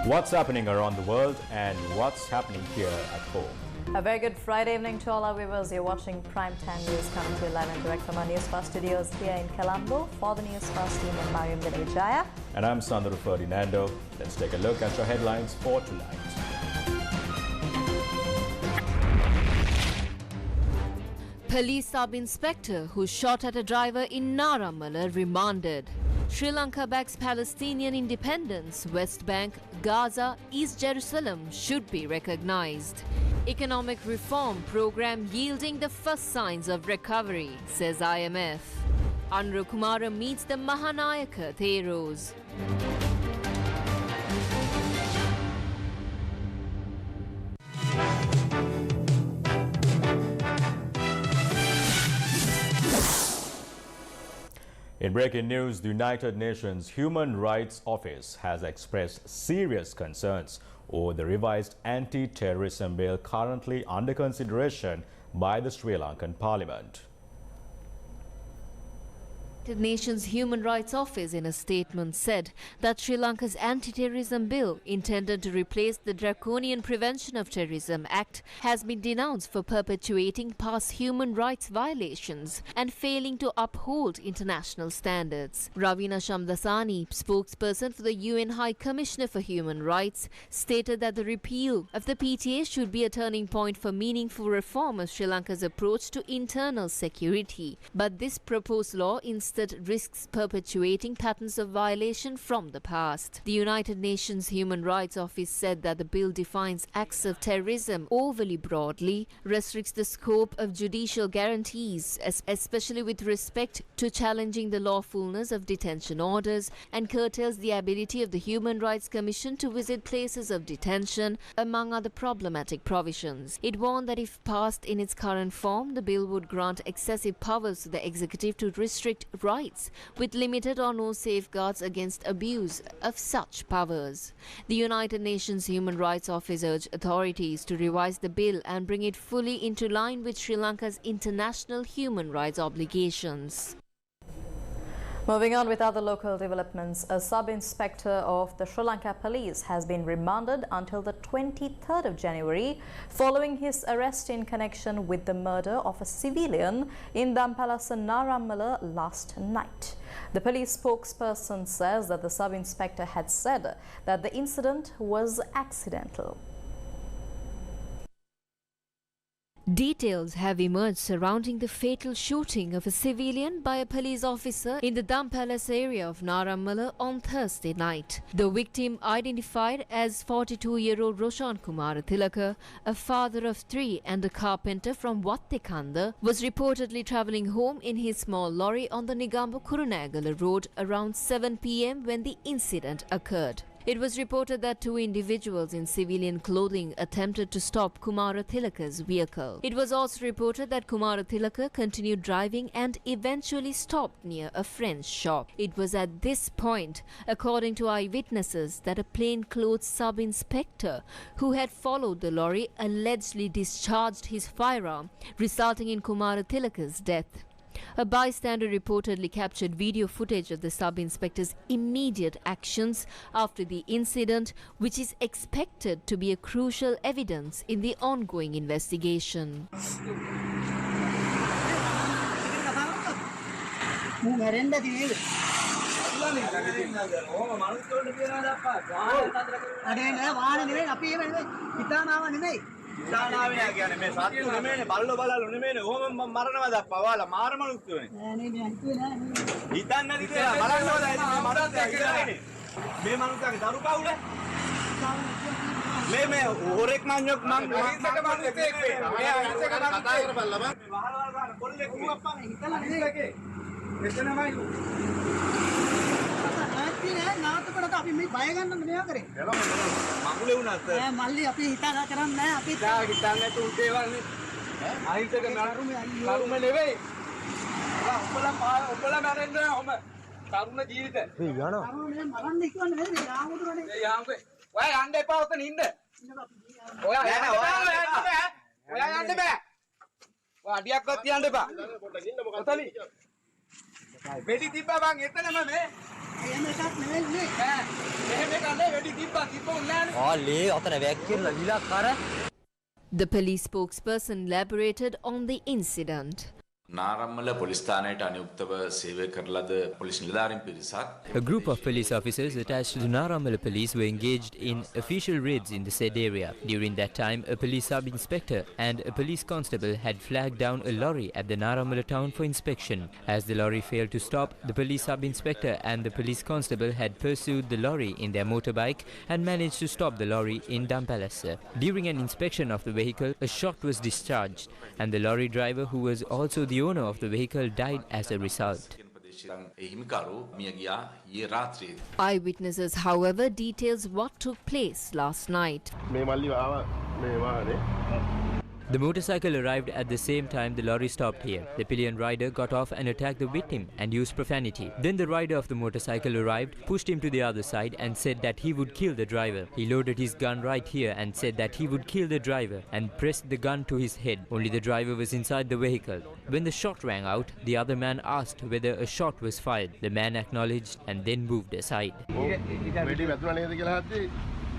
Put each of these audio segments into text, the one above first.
What's happening around the world and what's happening here at home. A very good Friday evening to all our viewers. You're watching Primetime News coming to you live and direct from our Newsfirst studios here in Colombo. For the Newsfirst team, I'm Mariam Jaya. And I'm Sandro Ferdinando. Let's take a look at your headlines for tonight. Police sub-inspector who shot at a driver in Narammala remanded. Sri Lanka backs Palestinian independence. West Bank, Gaza, East Jerusalem should be recognized. Economic reform program yielding the first signs of recovery, says IMF. Anru Kumara meets the Mahanayaka Theros. In breaking news, the United Nations Human Rights Office has expressed serious concerns over the revised anti-terrorism bill currently under consideration by the Sri Lankan Parliament. The United Nations Human Rights Office in a statement said that Sri Lanka's anti-terrorism bill, intended to replace the Draconian Prevention of Terrorism Act, has been denounced for perpetuating past human rights violations and failing to uphold international standards. Ravina Shamdasani, spokesperson for the UN High Commissioner for Human Rights, stated that the repeal of the PTA should be a turning point for meaningful reform of Sri Lanka's approach to internal security. But this proposed law instead risks perpetuating patterns of violation from the past. The United Nations Human Rights Office said that the bill defines acts of terrorism overly broadly, restricts the scope of judicial guarantees, especially with respect to challenging the lawfulness of detention orders, and curtails the ability of the Human Rights Commission to visit places of detention, among other problematic provisions. It warned that if passed in its current form, the bill would grant excessive powers to the executive to restrict rights, with limited or no safeguards against abuse of such powers. The United Nations Human Rights Office urged authorities to revise the bill and bring it fully into line with Sri Lanka's international human rights obligations. Moving on with other local developments, a sub-inspector of the Sri Lanka Police has been remanded until the 23rd of January following his arrest in connection with the murder of a civilian in Dampalasa Narammala last night. The police spokesperson says that the sub-inspector had said that the incident was accidental. Details have emerged surrounding the fatal shooting of a civilian by a police officer in the Dampalasa area of Narammala on Thursday night. The victim, identified as 42-year-old Roshan Kumara Tilaka, a father of three and a carpenter from Wattekanda, was reportedly travelling home in his small lorry on the Negombo Kurunegala road around 7 p.m. when the incident occurred. It was reported that two individuals in civilian clothing attempted to stop Kumara Tilaka's vehicle. It was also reported that Kumara Tilaka continued driving and eventually stopped near a friend's shop. It was at this point, according to eyewitnesses, that a plainclothes sub-inspector who had followed the lorry allegedly discharged his firearm, resulting in Kumara Tilaka's death. A bystander reportedly captured video footage of the sub-inspector's immediate actions after the incident, which is expected to be a crucial evidence in the ongoing investigation. ඉතානාවේ කියන්නේ මේ සත්තු නෙමෙයිනේ බල්ලෝ බලලු නෙමෙයිනේ ඕම මරනවා දප්පා ඔයාලා මාරමලුත්තුනේ නෑ නේ හිතුවේ නෑ හිතන්නේ නැති කියලා බලන්නවද මේ මනුස්සයා කියන්නේ මේ මනුස්සයාගේ දරු කවුද මේ හොරෙක් මඤ්ඤොක් මං අහිංසක මනුස්සයෙක් වේ මේ අහිංසක කතා කරපල්ලා බං වහවල් ගන්න කොල්ලෙක් උඹප්පන් හිතලා නේදකේ එතනමයි නාට්‍යනේ අපි මේ බය ගන්න මෙයා කරේ මගුලේ වුණත් ඈ මල්ලි අපි හිතා කරන්නේ නැහැ අපි හිතන්නේ තුන් දේවල් නේ අහිංසක කරුම නෙවෙයි ඔබලා මැරෙන්න ඔම තරුණ ජීවිත මේ යනවා මේ මරන්න කියන්නේ නේද යාමුදුරනේ ඒ යාමුගේ ඔයා යන්න එපා ඔතන ඉන්න ඔයා යන්න බෑ ඔයා යන්න බෑ ඔයා අඩියක්වත් තියන්න එපා ඔතන වෙඩි තිබ්බා මං එතනම මේ The police spokesperson elaborated on the incident. Narammala police ස්ථානයට අනුයුක්තව සේවය කරන ලද පොලිස් නිලධාරීන් පිරිසක් A group of police officers attached to the Nonaligned police were engaged in official raids in the said area. During that time, a police sub-inspector and a police constable had flagged down a lorry at the Nonaligned town for inspection. As the lorry failed to stop, the police sub-inspector and the police constable had pursued the lorry in their motorbike and managed to stop the lorry in Dampalassa. During an inspection of the vehicle, a shot was discharged and the lorry driver, who was also the owner of the vehicle, died as a result. Eyewitnesses, however, details what took place last night. The motorcycle arrived at the same time the lorry stopped here. The pillion rider got off and attacked the victim and used profanity. Then the rider of the motorcycle arrived, pushed him to the other side and said that he would kill the driver. He loaded his gun right here and said that he would kill the driver and pressed the gun to his head. Only the driver was inside the vehicle. When the shot rang out, the other man asked whether a shot was fired. The man acknowledged and then moved aside.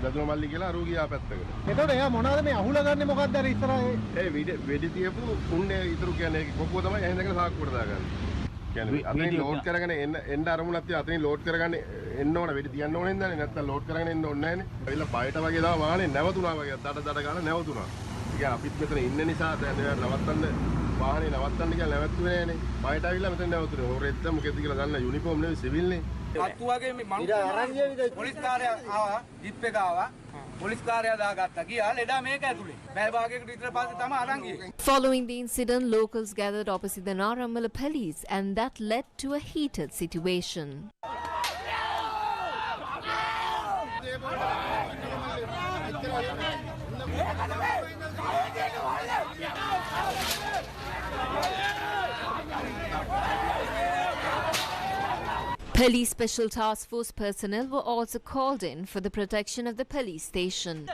දදුමල්ලි කියලා අරූ ගියා පැත්තකට. එතකොට එයා මොනවද මේ අහුලා ගන්නේ මොකක්ද අර ඉස්සරහේ? ඒ වෙඩි තියපු උන්නේ ඉතුරු කියන්නේ කොපුව තමයි එහෙන්දගෙන සාක්කුවට දාගන්නේ. කියන්නේ අතනින් ලෝඩ් කරගෙන එන්න අරමුණක් තියා අතනින් ලෝඩ් කරගන්න එන්න ඕන වෙඩි තියන්න ඕනේ නේද? නැත්නම් ලෝඩ් කරගෙන එන්න ඕනේ නැහැනේ. ඇවිල්ලා පයට වගේ දාව වාහනේ නැවතුණා වගේ දඩ ගාලා නැවතුණා. ඒ අපිත් මෙතන ඉන්න නිසා දැන් නවත්තන්න වාහනේ නවත්තන්න කියලා නැවතුනේ නෑනේ. පයට ඇවිල්ලා මෙතන නැවතුනේ. ඕරෙද්ද මොකෙද්ද කියලා දන්න යුනිෆෝම් නෙවෙයි සිවිල් නේ. අත්තුවගේ මේ මනුස්සයා පොලිස් කාර්යය ආවා ජිප් එක ආවා පොලිස් කාර්යය දාගත්තා ගියා ලෙඩා මේක ඇතුලේ බෑ භාගයකට විතර පස්සේ තමයි අරන් ගියේ. Following the incident, locals gathered opposite the Nonaligned police and that led to a heated situation. Police Special Task Force personnel were also called in for the protection of the police station.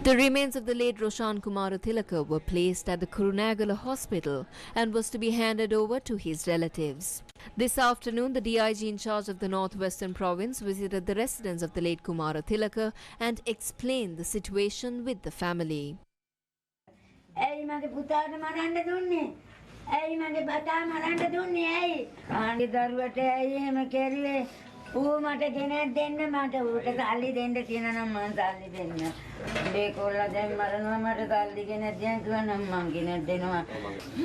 The remains of the late Roshan Kumar Tilaka were placed at the Kurunegala hospital and was to be handed over to his relatives. This afternoon, the DIG in charge of the Northwestern Province visited the residence of the late Kumar Tilaka and explained the situation with the family. ඌ මට ගෙනත් දෙන්න මට ඌට සල්ලි දෙන්න කියන නම් මං සල්ලි දෙන්න. දෙකොල්ලා දැන් මරනවා මට සල්ලි ගෙනත් දෙන්න කිව්වා නම් මං ගෙනත් දෙනවා.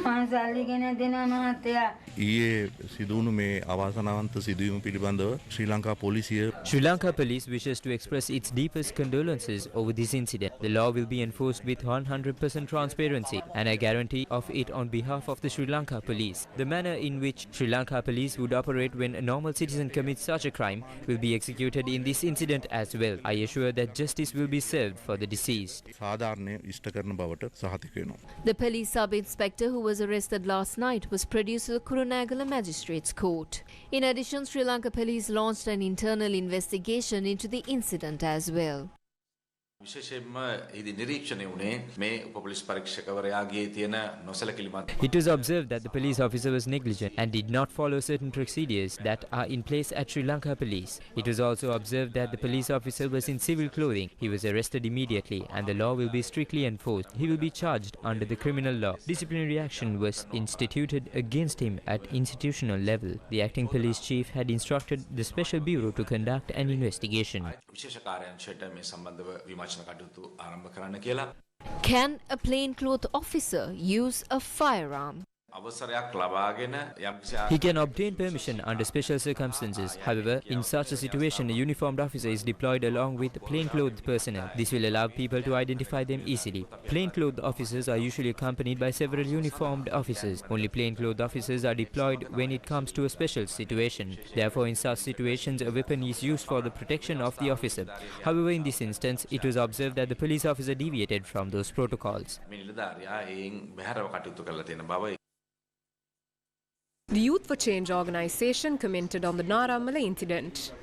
මං සල්ලි ගෙනත් දෙනවා මහත්තයා. ඊයේ සිදුණු මේ අවාසනාවන්ත සිදුවීම පිළිබඳව ශ්‍රී ලංකා පොලිසිය Sri Lanka police wishes to express its deepest condolences over this incident. The law will be enforced with 100% transparency and a guarantee of it on behalf of the Sri Lanka police. The manner in which Sri Lanka police would operate when a normal citizen commits such a crime will be executed in this incident as well. I assure that justice will be served for the deceased. The police sub-inspector who was arrested last night was produced to the Kurunegala Magistrates Court. In addition, Sri Lanka police launched an internal investigation into the incident as well. විශේෂයෙන්ම ඉදි නිරීක්ෂණය වුණේ මේ උපපොලිස් පරීක්ෂකවරයාගේ තියෙන නොසලකිලිමත්. It was observed that the police officer was negligent and did not follow certain procedures that are in place at Sri Lanka police. It was also observed that the police officer was in civil clothing. He was arrested immediately and the law will be strictly enforced. He will be charged under the criminal law. Disciplinary action was instituted against him at institutional level. The acting police chief had instructed the special bureau to conduct an investigation. විශේෂ කාර්යාංශයට මේ සම්බන්ධව විමර්ශන කටයුතු ආරම්භ කරන්න කියලා. Can a plainclothes officer use a firearm? අවසරයක් ලබාගෙන He can obtain permission under special circumstances. However, in such a situation, a uniformed officer is deployed along with plainclothes personnel. This will allow people to identify them easily. Plainclothes officers are usually accompanied by several uniformed officers. Only plainclothes officers are deployed when it comes to a special situation. Therefore, in such situations, a weapon is used for the protection of the officer. However, in this instance, it was observed that the police officer deviated from those protocols. The Youth for Change organisation commented on the Naramala incident.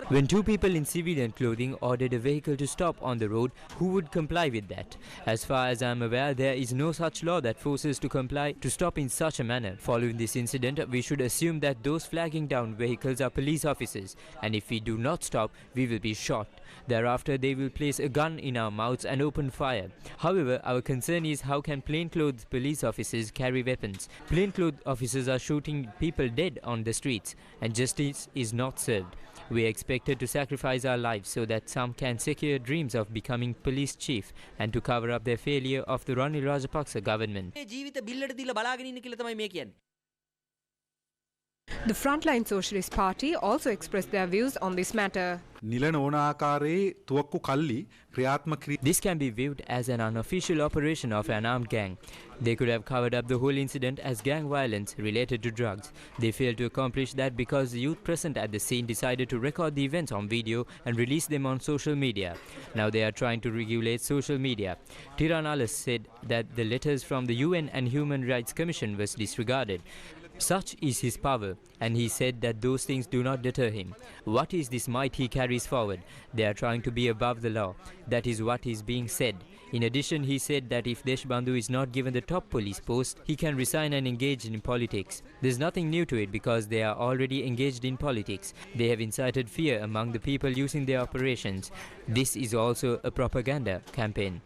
When two people in civilian clothing ordered a vehicle to stop on the road, who would comply with that? As far as I am aware, there is no such law that forces to comply to stop in such a manner. Following this incident, we should assume that those flagging down vehicles are police officers, and if we do not stop, we will be shot. Thereafter, they will place a gun in our mouths and open fire. However, our concern is how can plainclothes police officers carry weapons? Plainclothes officers are shooting people dead on the streets, and justice is not served. We are expected to sacrifice our lives so that some can secure dreams of becoming police chief and to cover up their failure of the Ranil Rajapaksa government. The Frontline Socialist Party also expressed their views on this matter. This can be viewed as an unofficial operation of an armed gang. They could have covered up the whole incident as gang violence related to drugs. They failed to accomplish that because the youth present at the scene decided to record the events on video and release them on social media. Now they are trying to regulate social media. Tiran Alas said that the letters from the UN and Human Rights Commission was disregarded. Such is his power, and he said that those things do not deter him. What is this might he carries forward? They are trying to be above the law. That is what is being said. In addition, he said that if Deshbandhu is not given the top police post, he can resign and engage in politics. There's nothing new to it because they are already engaged in politics. They have incited fear among the people using their operations. This is also a propaganda campaign.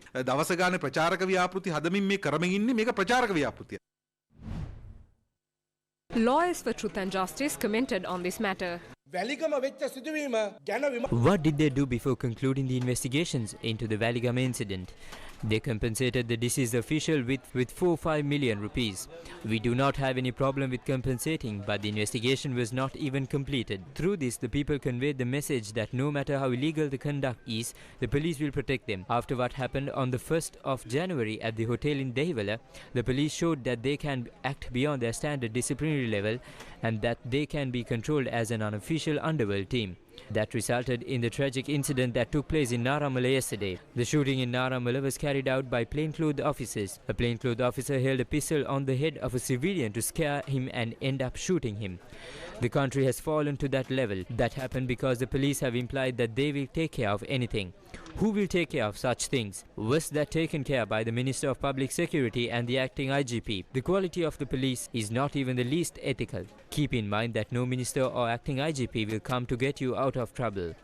Lawyers for Truth and Justice commented on this matter. What did they do before concluding the investigations into the Valigama incident? They compensated the deceased official with 4-5 million rupees. We do not have any problem with compensating, but the investigation was not even completed. Through this, the people conveyed the message that no matter how illegal the conduct is, the police will protect them. After what happened on the 1st of January at the hotel in Dehiwala, the police showed that they can act beyond their standard disciplinary level and that they can be controlled as an unofficial underworld team. That resulted in the tragic incident that took place in Naramala yesterday. The shooting in Naramala was carried out by plainclothes officers. A plainclothes officer held a pistol on the head of a civilian to scare him and end up shooting him. The country has fallen to that level. That happened because the police have implied that they will take care of anything. Who will take care of such things? Was that taken care by the Minister of Public Security and the acting IGP? The quality of the police is not even the least ethical. Keep in mind that no minister or acting IGP will come to get you out of trouble.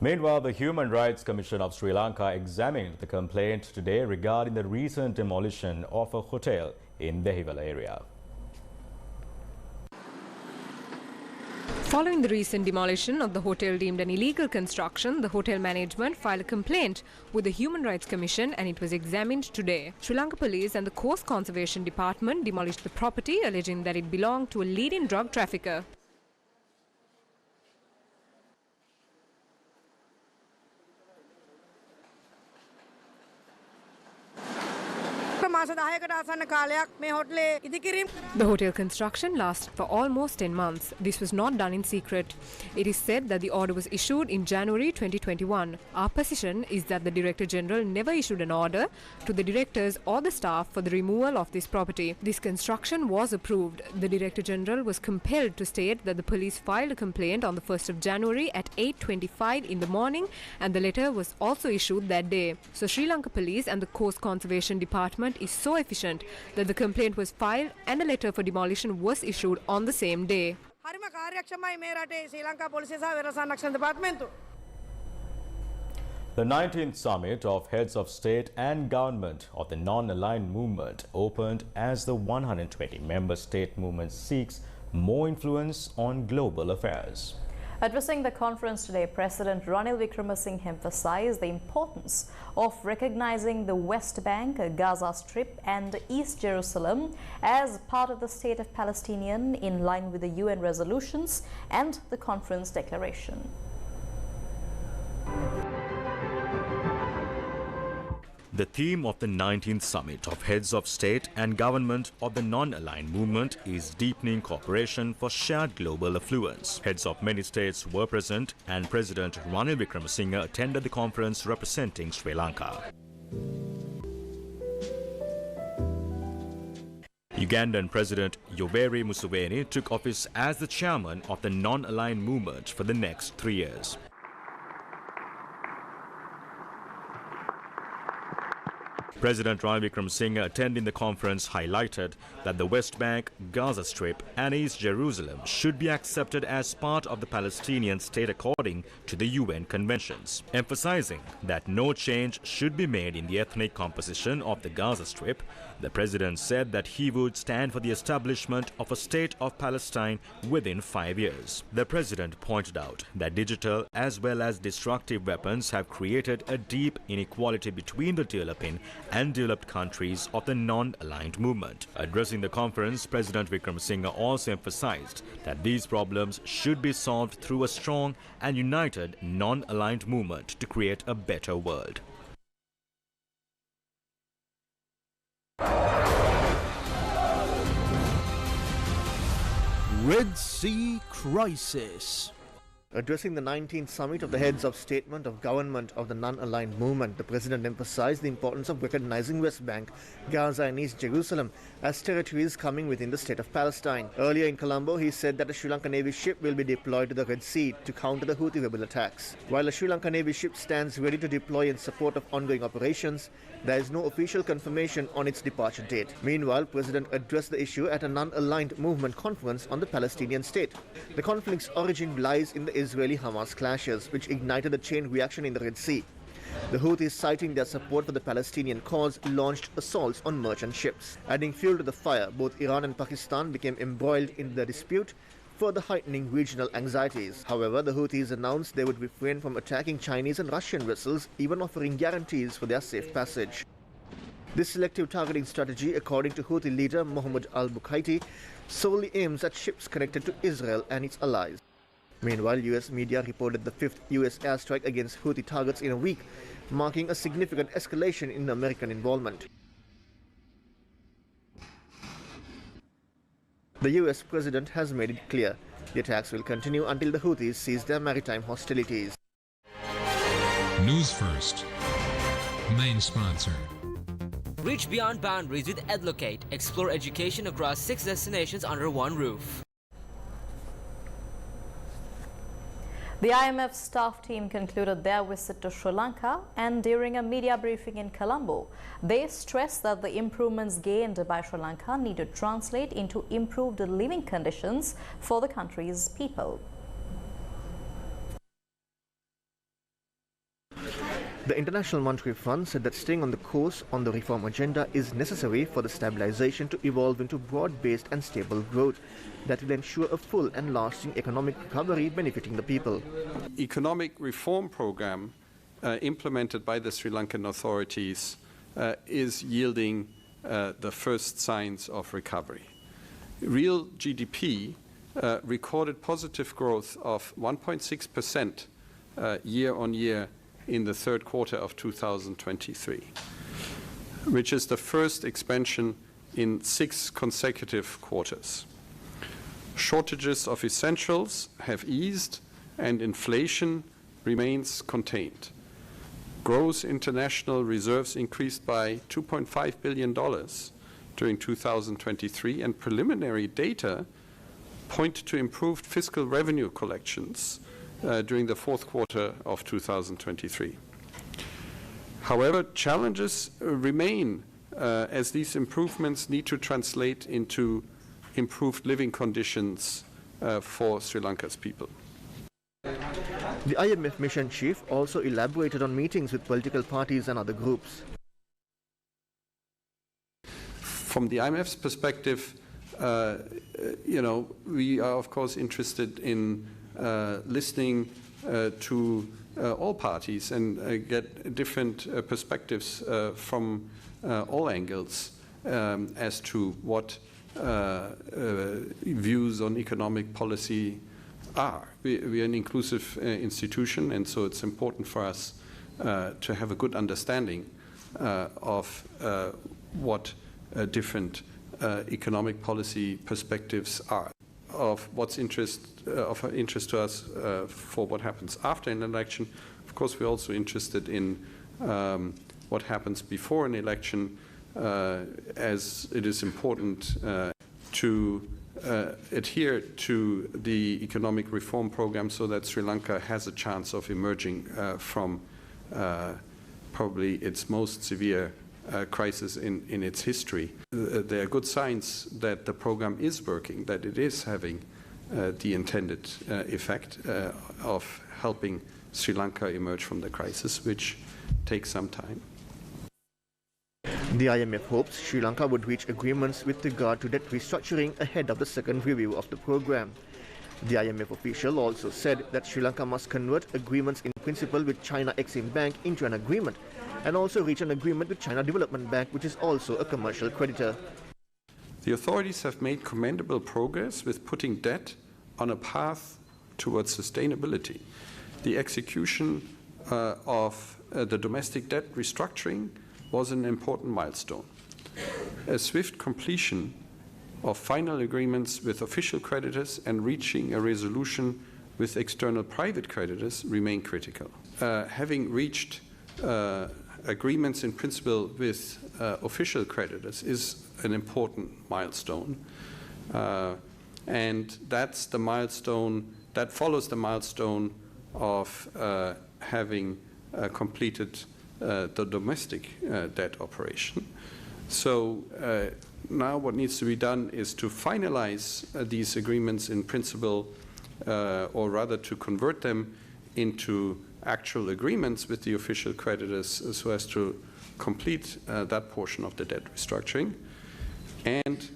Meanwhile, the Human Rights Commission of Sri Lanka examined the complaint today regarding the recent demolition of a hotel in the Dehiwala area. Following the recent demolition of the hotel deemed an illegal construction, the hotel management filed a complaint with the Human Rights Commission and it was examined today. Sri Lanka Police and the Coast Conservation Department demolished the property, alleging that it belonged to a leading drug trafficker. The hotel construction lasted for almost 10 months. This was not done in secret. It is said that the order was issued in January 2021. Our position is that the Director General never issued an order to the directors or the staff for the removal of this property. This construction was approved. The Director General was compelled to state that the police filed a complaint on the 1st of January at 8:25 in the morning and the letter was also issued that day. So Sri Lanka Police and the Coast Conservation Department is so efficient that the complaint was filed and a letter for demolition was issued on the same day. The 19th Summit of Heads of State and Government of the Nonaligned Movement opened as the 120-member state movement seeks more influence on global affairs. Addressing the conference today, President Ranil Wickremesinghe emphasized the importance of recognizing the West Bank, Gaza Strip and East Jerusalem as part of the state of Palestinian in line with the UN resolutions and the conference declaration. The theme of the 19th Summit of Heads of State and Government of the Non-Aligned Movement is deepening cooperation for shared global affluence. Heads of many states were present and President Ranil Wickremesinghe attended the conference representing Sri Lanka. Ugandan President Yoweri Museveni took office as the chairman of the Non-Aligned Movement for the next 3 years. President Ranil Wickremesinghe attending the conference highlighted that the West Bank, Gaza Strip and East Jerusalem should be accepted as part of the Palestinian state according to the UN conventions, emphasizing that no change should be made in the ethnic composition of the Gaza Strip. The president said that he would stand for the establishment of a state of Palestine within 5 years. The president pointed out that digital as well as destructive weapons have created a deep inequality between the developing and developed countries of the non-aligned movement. Addressing the conference, President Wickremesinghe also emphasized that these problems should be solved through a strong and united non-aligned movement to create a better world. Red Sea Crisis. Addressing the 19th summit of the heads of statement of government of the non-aligned movement, the president emphasized the importance of recognizing West Bank, Gaza and East Jerusalem as territories coming within the state of Palestine. Earlier in Colombo, he said that a Sri Lankan Navy ship will be deployed to the Red Sea to counter the Houthi rebel attacks. While a Sri Lankan Navy ship stands ready to deploy in support of ongoing operations, there is no official confirmation on its departure date. Meanwhile, President addressed the issue at a non-aligned movement conference on the Palestinian state. The conflict's origin lies in the Israeli-Hamas clashes, which ignited a chain reaction in the Red Sea. The Houthis, citing their support for the Palestinian cause, launched assaults on merchant ships. Adding fuel to the fire, both Iran and Pakistan became embroiled in the dispute, further heightening regional anxieties. However, the Houthis announced they would refrain from attacking Chinese and Russian vessels, even offering guarantees for their safe passage. This selective targeting strategy, according to Houthi leader Mohammed al-Bukaiti, solely aims at ships connected to Israel and its allies. Meanwhile, US media reported the 5th US airstrike against Houthi targets in a week, marking a significant escalation in American involvement. The US president has made it clear the attacks will continue until the Houthis cease their maritime hostilities. Newsfirst, main sponsor. Reach beyond boundaries with Edlocate. Explore education across 6 destinations under one roof. The IMF staff team concluded their visit to Sri Lanka, and during a media briefing in Colombo, they stressed that the improvements gained by Sri Lanka need to translate into improved living conditions for the country's people. The International Monetary Fund said that staying on the course on the reform agenda is necessary for the stabilization to evolve into broad-based and stable growth that will ensure a full and lasting economic recovery benefiting the people. Economic reform program implemented by the Sri Lankan authorities is yielding the first signs of recovery. Real GDP recorded positive growth of 1.6% year on year in the third quarter of 2023, which is the first expansion in 6 consecutive quarters. Shortages of essentials have eased and inflation remains contained. Gross international reserves increased by $2.5 billion during 2023, and preliminary data point to improved fiscal revenue collections during the fourth quarter of 2023. However, challenges remain as these improvements need to translate into improved living conditions for Sri Lanka's people. The IMF mission chief also elaborated on meetings with political parties and other groups. From the IMF's perspective, we are of course interested in listening to all parties and get different perspectives from all angles as to what views on economic policy are. We are an inclusive institution, and so it's important for us to have a good understanding of what different economic policy perspectives are. Of what's of interest to us for what happens after an election. Of course, we're also interested in what happens before an election as it is important to adhere to the economic reform program so that Sri Lanka has a chance of emerging from probably its most severe crisis in its history. There are good signs that the program is working, that it is having the intended effect of helping Sri Lanka emerge from the crisis, which takes some time. The IMF hopes Sri Lanka would reach agreements with regard to debt restructuring ahead of the second review of the program. The IMF official also said that Sri Lanka must convert agreements in principle with China Exim Bank into an agreement and also reach an agreement with China Development Bank, which is also a commercial creditor. The authorities have made commendable progress with putting debt on a path towards sustainability. The execution of the domestic debt restructuring was an important milestone. A swift completion of final agreements with official creditors and reaching a resolution with external private creditors remain critical. Having reached agreements in principle with official creditors is an important milestone, and that's the milestone that follows the milestone of having completed the domestic debt operation. So now what needs to be done is to finalize these agreements in principle, or rather to convert them into actual agreements with the official creditors so as to complete that portion of the debt restructuring. And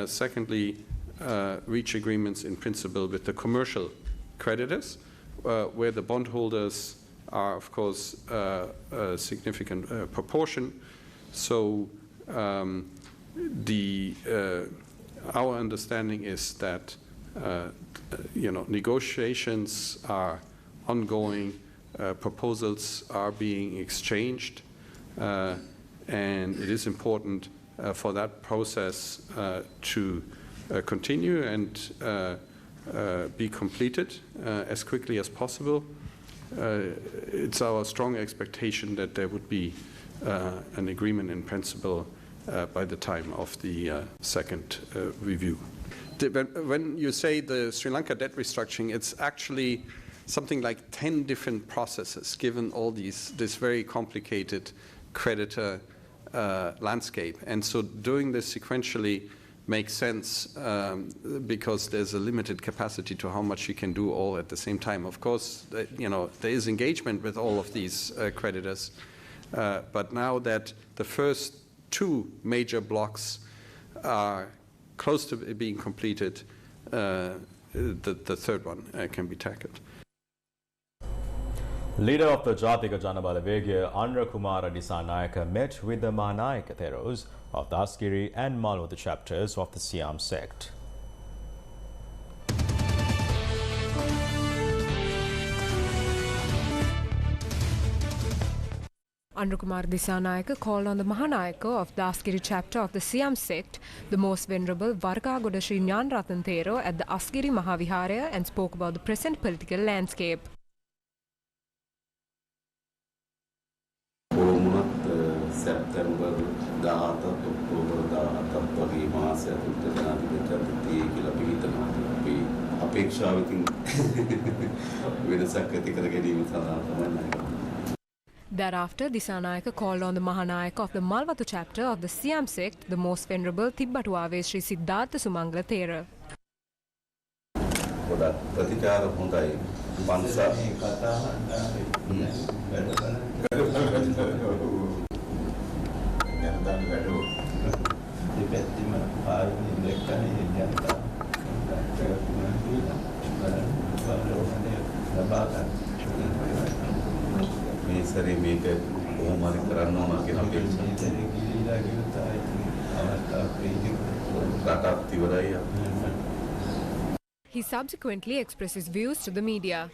secondly, reach agreements in principle with the commercial creditors, where the bondholders are, of course, a significant proportion. So our understanding is that negotiations are ongoing, proposals are being exchanged, and it is important for that process to continue and be completed as quickly as possible. It's our strong expectation that there would be an agreement in principle by the time of the second review. When you say the Sri Lanka debt restructuring, it's actually something like 10 different processes, given all this very complicated creditor landscape. And so doing this sequentially makes sense because there's a limited capacity to how much you can do all at the same time. Of course, there is engagement with all of these creditors, but now that the first two major blocks are close to being completed, the third one can be tackled. Leader of the Jatika Janabalawegaya, Andra Kumara Disanayaka, met with the Mahanayaka Theros of the Askiri and Malwatu chapters of the Siam sect. Andra Kumara Disanayaka called on the Mahanayaka of the Askiri chapter of the Siam sect, the most venerable Varkagoda Sri Nyanrathan Thero, at the Askiri Mahaviharaya and spoke about the present political landscape. September 17 October 17 වගේ මාස ඇතුළත ජනාධිපතිත්වයට කියලා අපි හිතනවා. අපි අපේක්ෂාවකින් වෙනසක් ඇති කර ගැනීම සඳහා තමයි. Thereafter, Disanayaka called on the Mahanayaka of the Malwatu chapter of the Siam sect, the most venerable Tibbatuave Sri Siddhartha Sumangala Thera. ගොඩක් ප්‍රතිචාර හොඳයි. පන්සා මේ සැරේ මේක කොහොම හරි කරන්න ඕන කියන අපේක්ෂාව. He subsequently expressed his views to the media.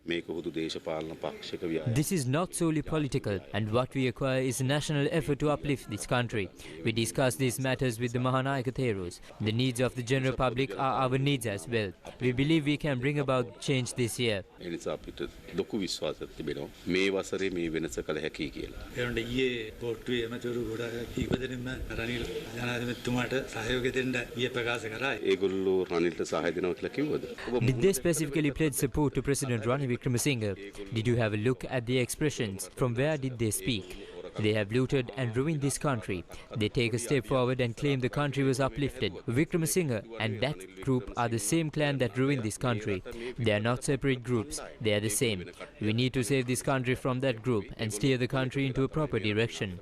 This is not solely political, and what we acquire is a national effort to uplift this country. We discuss these matters with the Mahanayaka Theros. The needs of the general public are our needs as well. We believe we can bring about change this year. Did they specifically pledge support to President Ranil Wickremesinghe? Did you have a look at the expressions? From where did they speak? They have looted and ruined this country. They take a step forward and claim the country was uplifted. Wickremesinghe and that group are the same clan that ruined this country. They are not separate groups. They are the same. We need to save this country from that group and steer the country into a proper direction.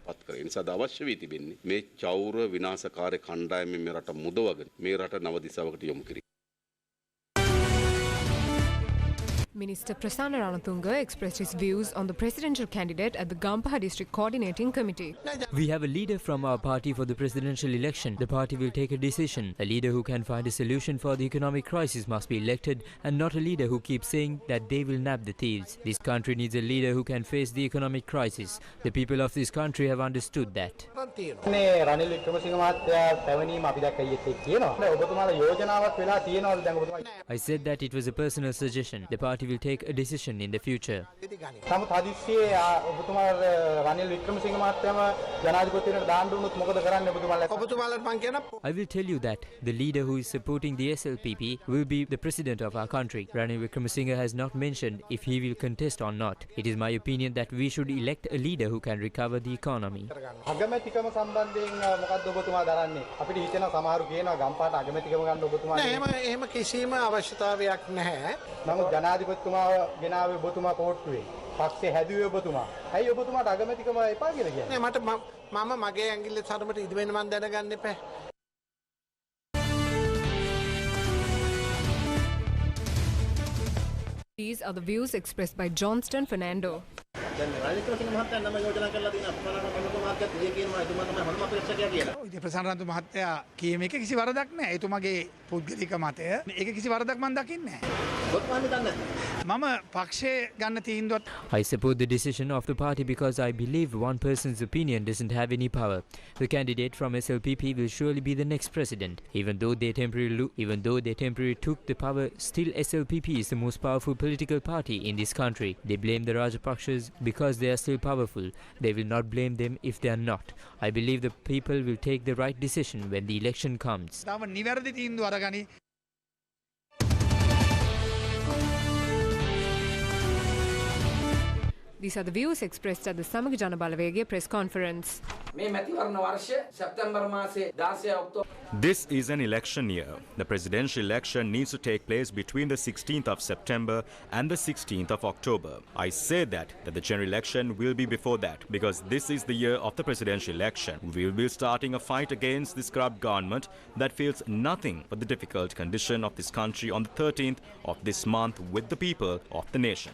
Minister Prasanna Ranatunga expressed his views on the presidential candidate at the Gampaha District Coordinating Committee. We have a leader from our party for the presidential election. The party will take a decision. A leader who can find a solution for the economic crisis must be elected, and not a leader who keeps saying that they will nab the thieves. This country needs a leader who can face the economic crisis. The people of this country have understood that. I said that it was a personal suggestion. The party will take a decision in the future. I will tell you that the leader who is supporting the SLPP will be the president of our country. Ranil Wickremesinghe has not mentioned if he will contest or not. It is my opinion that we should elect a leader who can recover the economy. These are the views expressed by Johnston Fernando. ප්‍රසන්නරන්තු මහත්තයා කීම එක කිසි වරදක් නැහැ. එතුමාගේ පුද්ගලික මතය. ඒක කිසි වරදක් මම දකින්නේ නැහැ. මම පක්ෂය ගන්න තීන්දුවත් I support the decision of the party because I believe one person's opinion doesn't have any power. The candidate from SLPP will surely be the next president. Even though they temporarily took the power, still SLPP is the most powerful political party in this country. They blame the Rajapakshas because they are still powerful. They will not blame them if they are not. I believe the people will take the right decision when the election comes. තව නිවැරදි තීන්දුව අරගනි. These are the views expressed at the Samaga Jana Balawege press conference. This is an election year. The presidential election needs to take place between the 16th of September and the 16th of October. I say that the general election will be before that because this is the year of the presidential election. We will be starting a fight against this corrupt government that feels nothing but the difficult condition of this country on the 13th of this month with the people of the nation.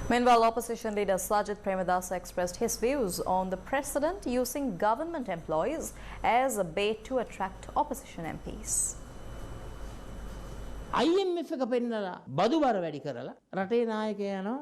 Meanwhile, opposition leader Sajid Premadasa expressed his views on the president using government employees as a bait to attract opposition MPs. IMF එක පෙන්නලා බදු බර වැඩි කරලා රටේ නායකයන්ව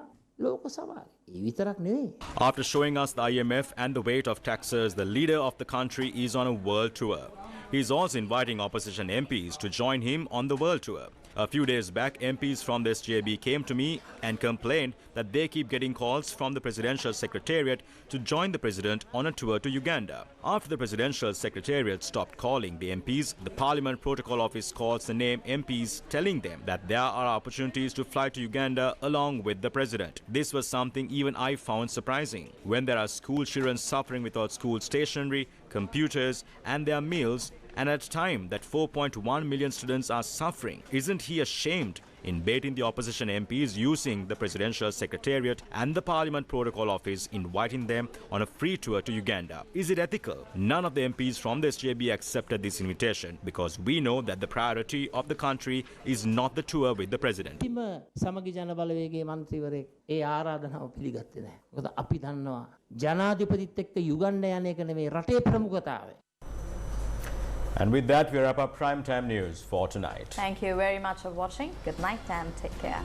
ලෝක සභාවේ. ඒ විතරක් නෙවෙයි. After showing us the IMF and the weight of taxes, the leader of the country is on a world tour. He is also inviting opposition MPs to join him on the world tour. A few days back, MPs from the SJB came to me and complained that they keep getting calls from the presidential secretariat to join the president on a tour to Uganda. After the presidential secretariat stopped calling the MPs, the Parliament Protocol Office calls the name MPs, telling them that there are opportunities to fly to Uganda along with the president. This was something even I found surprising. When there are school children suffering without school stationery, computers and their meals, And at a time that 4.1 million students are suffering, isn't he ashamed in baiting the opposition MPs using the Presidential Secretariat and the Parliament Protocol Office, inviting them on a free tour to Uganda? Is it ethical? None of the MPs from the SJB accepted this invitation because we know that the priority of the country is not the tour with the President. සමගි ජන බලවේගයේ මන්ත්‍රීවරයෙක් ඒ ආරාධනාව පිළිගත්තේ නැහැ. මොකද අපි දන්නවා ජනාධිපතිත් එක්ක යුගන්ඩ යන එක නෙමෙයි රටේ ප්‍රමුඛතාවය. And with that, we wrap up Primetime News for tonight. Thank you very much for watching. Good night and take care.